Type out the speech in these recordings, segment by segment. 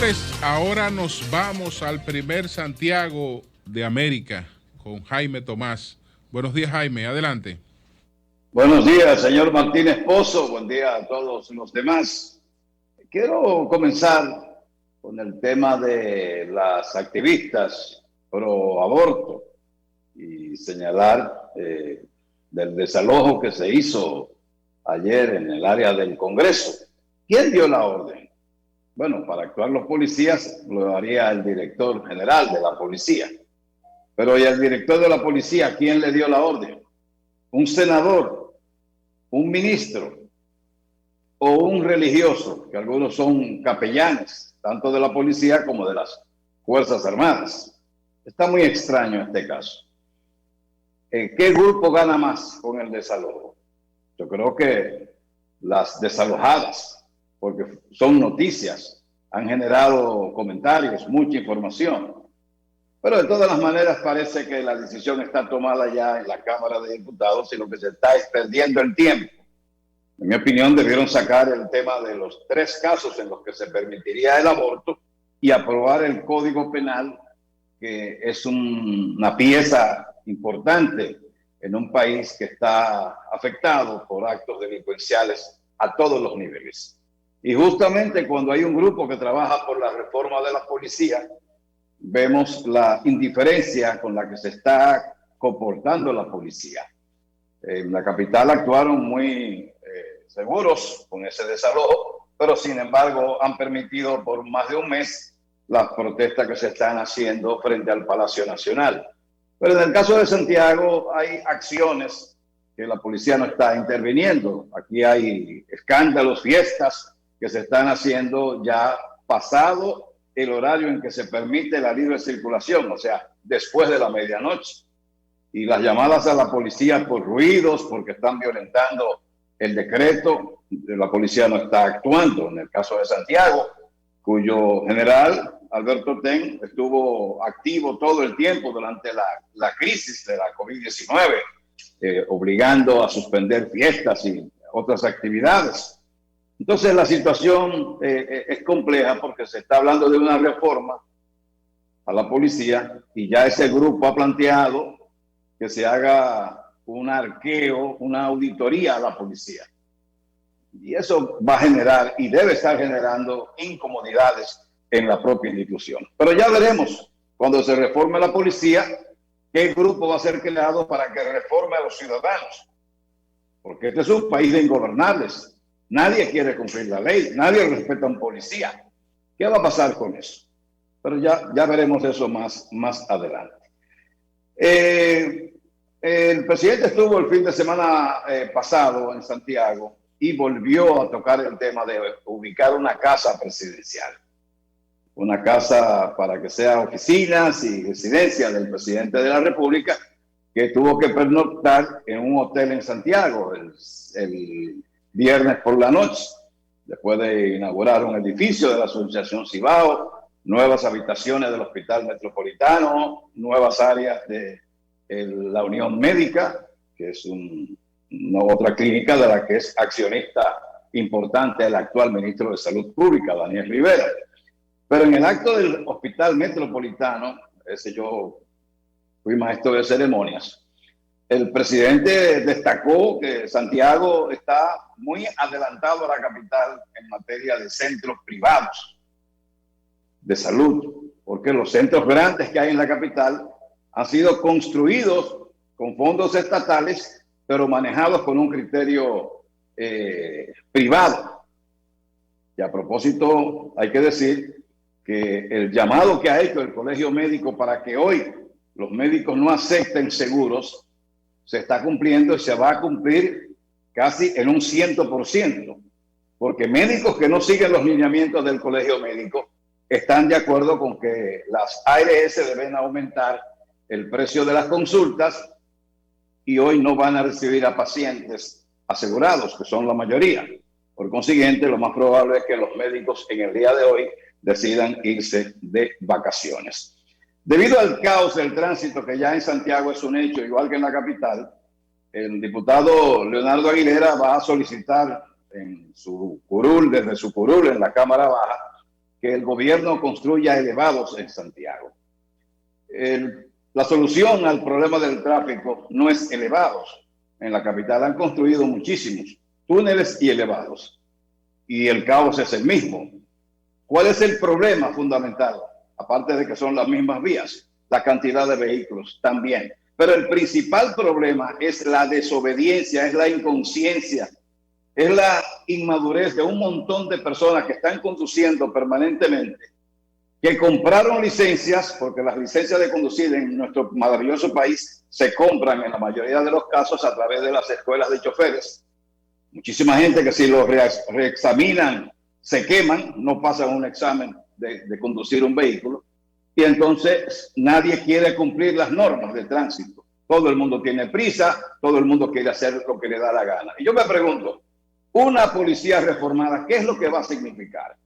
Señores, ahora nos vamos al primer Santiago de América con Jaime Tomás. Buenos días, Jaime, adelante. Buenos días, señor Martínez Pozo. Buen día a todos los demás. Quiero comenzar con el tema de las activistas pro aborto y señalar del desalojo que se hizo ayer en el área del Congreso. ¿Quién dio la orden? Bueno, para actuar los policías lo haría el director general de la policía. Pero ¿y el director de la policía quién le dio la orden? ¿Un senador, un ministro o un religioso? Que algunos son capellanes, tanto de la policía como de las Fuerzas Armadas. Está muy extraño este caso. ¿Qué grupo gana más con el desalojo? Yo creo que las desalojadas, porque son noticias, han generado comentarios, mucha información. Pero de todas las maneras parece que la decisión está tomada ya en la Cámara de Diputados y lo que se está es perdiendo el tiempo. En mi opinión, debieron sacar el tema de los 3 casos en los que se permitiría el aborto y aprobar el Código Penal, que es una pieza importante en un país que está afectado por actos delincuenciales a todos los niveles. Y justamente cuando hay un grupo que trabaja por la reforma de la policía, vemos la indiferencia con la que se está comportando la policía. En la capital actuaron muy seguros con ese desalojo, pero sin embargo han permitido por más de un mes las protestas que se están haciendo frente al Palacio Nacional. Pero en el caso de Santiago hay acciones que la policía no está interviniendo. Aquí hay escándalos, fiestas que se están haciendo ya pasado el horario en que se permite la libre circulación, o sea, después de la medianoche. Y las llamadas a la policía por ruidos, porque están violentando el decreto, la policía no está actuando. En el caso de Santiago, cuyo general, Alberto Ten, estuvo activo todo el tiempo durante la crisis de la COVID-19, obligando a suspender fiestas y otras actividades. Entonces la situación es compleja porque se está hablando de una reforma a la policía y ya ese grupo ha planteado que se haga un arqueo, una auditoría a la policía. Y eso va a generar y debe estar generando incomodidades en la propia institución. Pero ya veremos cuando se reforme la policía qué grupo va a ser creado para que reforme a los ciudadanos. Porque este es un país de ingobernables. Nadie quiere cumplir la ley, nadie respeta a un policía. ¿Qué va a pasar con eso? Pero ya veremos eso más adelante. El presidente estuvo el fin de semana pasado en Santiago y volvió a tocar el tema de ubicar una casa presidencial. Una casa para que sea oficinas y residencia del presidente de la República, que tuvo que pernoctar en un hotel en Santiago el viernes por la noche, después de inaugurar un edificio de la Asociación Cibao, nuevas habitaciones del Hospital Metropolitano, nuevas áreas de la Unión Médica, que es una otra clínica de la que es accionista importante el actual ministro de Salud Pública, Daniel Rivera. Pero en el acto del Hospital Metropolitano, ese yo fui maestro de ceremonias, el presidente destacó que Santiago está muy adelantado a la capital en materia de centros privados de salud, porque los centros grandes que hay en la capital han sido construidos con fondos estatales, pero manejados con un criterio privado. Y a propósito, hay que decir que el llamado que ha hecho el Colegio Médico para que hoy los médicos no acepten seguros se está cumpliendo y se va a cumplir casi en un 100%, porque médicos que no siguen los lineamientos del Colegio Médico están de acuerdo con que las ARS deben aumentar el precio de las consultas y hoy no van a recibir a pacientes asegurados, que son la mayoría. Por consiguiente, lo más probable es que los médicos en el día de hoy decidan irse de vacaciones. Debido al caos del tránsito que ya en Santiago es un hecho, igual que en la capital, el diputado Leonardo Aguilera va a solicitar en su curul, desde su curul en la Cámara Baja, que el gobierno construya elevados en Santiago. La solución al problema del tráfico no es elevados. En la capital han construido muchísimos túneles y elevados, y el caos es el mismo. ¿Cuál es el problema fundamental? Aparte de que son las mismas vías, la cantidad de vehículos también. Pero el principal problema es la desobediencia, es la inconsciencia, es la inmadurez de un montón de personas que están conduciendo permanentemente, que compraron licencias, porque las licencias de conducir en nuestro maravilloso país se compran en la mayoría de los casos a través de las escuelas de choferes. Muchísima gente que si los reexaminan, se queman, no pasan un examen de conducir un vehículo, y entonces nadie quiere cumplir las normas de tránsito. Todo el mundo tiene prisa, todo el mundo quiere hacer lo que le da la gana. Y yo me pregunto, una policía reformada, ¿qué es lo que va a significar?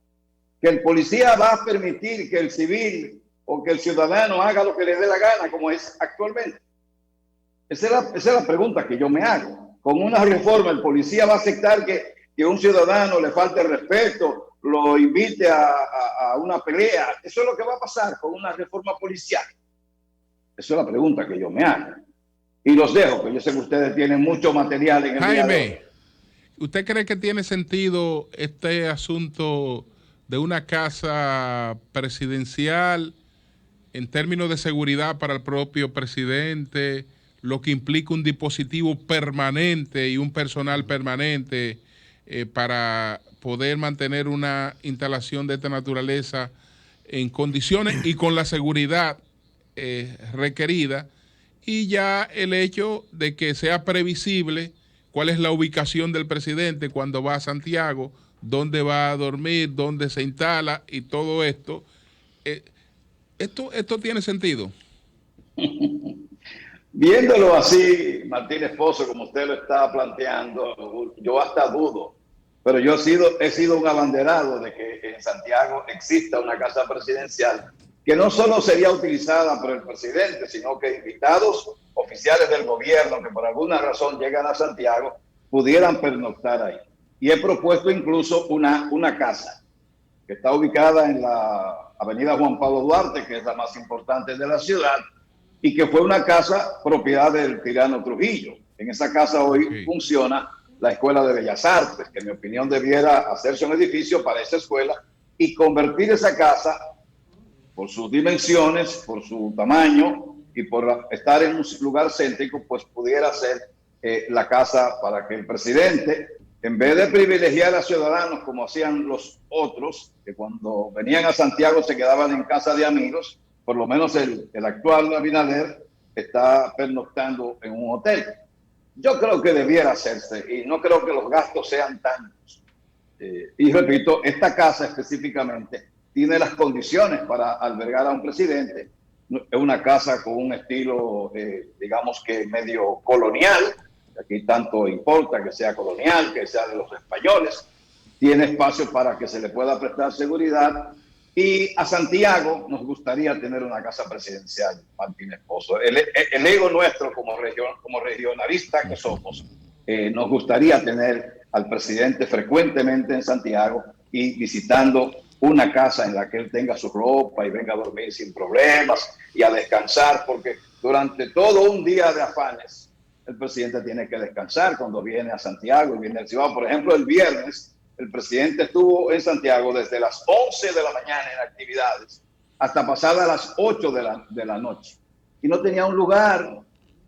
¿Que el policía va a permitir que el civil o que el ciudadano haga lo que le dé la gana, como es actualmente? Esa es la pregunta que yo me hago. Con una reforma, ¿el policía va a aceptar que un ciudadano le falte el respeto, lo invite a una pelea? Eso es lo que va a pasar con una reforma policial. Esa es la pregunta que yo me hago. Y los dejo, que yo sé que ustedes tienen mucho material en el día de hoy. ¿Usted cree que tiene sentido este asunto de una casa presidencial en términos de seguridad para el propio presidente, lo que implica un dispositivo permanente y un personal permanente para poder mantener una instalación de esta naturaleza en condiciones y con la seguridad requerida, y ya el hecho de que sea previsible cuál es la ubicación del presidente cuando va a Santiago, dónde va a dormir, dónde se instala y todo esto? ¿Esto tiene sentido? Viéndolo así, Martínez Pozo, como usted lo está planteando, yo hasta dudo, pero yo he sido un abanderado de que en Santiago exista una casa presidencial que no solo sería utilizada por el presidente, sino que invitados oficiales del gobierno que por alguna razón llegan a Santiago pudieran pernoctar ahí. Y he propuesto incluso una casa que está ubicada en la avenida Juan Pablo Duarte, que es la más importante de la ciudad, y que fue una casa propiedad del tirano Trujillo. En esa casa hoy funciona la Escuela de Bellas Artes, que en mi opinión debiera hacerse un edificio para esa escuela y convertir esa casa, por sus dimensiones, por su tamaño y por estar en un lugar céntrico, pues pudiera ser la casa para que el presidente, en vez de privilegiar a ciudadanos como hacían los otros, que cuando venían a Santiago se quedaban en casa de amigos, por lo menos el actual Abinader está pernoctando en un hotel. Yo creo que debiera hacerse y no creo que los gastos sean tantos. Y repito, esta casa específicamente tiene las condiciones para albergar a un presidente. Es una casa con un estilo, digamos que medio colonial. Aquí tanto importa que sea colonial, que sea de los españoles. Tiene espacio para que se le pueda prestar seguridad. Y a Santiago nos gustaría tener una casa presidencial, Martínez Pozo. El ego nuestro como regionalista que somos, nos gustaría tener al presidente frecuentemente en Santiago y visitando una casa en la que él tenga su ropa y venga a dormir sin problemas y a descansar, porque durante todo un día de afanes el presidente tiene que descansar cuando viene a Santiago y viene al Cibao. Por ejemplo, el viernes el presidente estuvo en Santiago desde las 11 de la mañana en actividades hasta pasadas las 8 de la noche. Y no tenía un lugar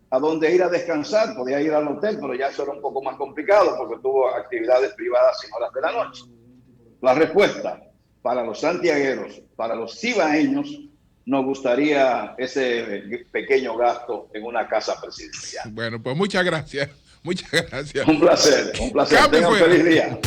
a donde ir a descansar. Podía ir al hotel, pero ya eso era un poco más complicado porque tuvo actividades privadas en horas de la noche. La respuesta para los santiagueros, para los cibaeños, nos gustaría ese pequeño gasto en una casa presidencial. Bueno, pues muchas gracias. Muchas gracias. Un placer, un placer. Tengan un feliz día.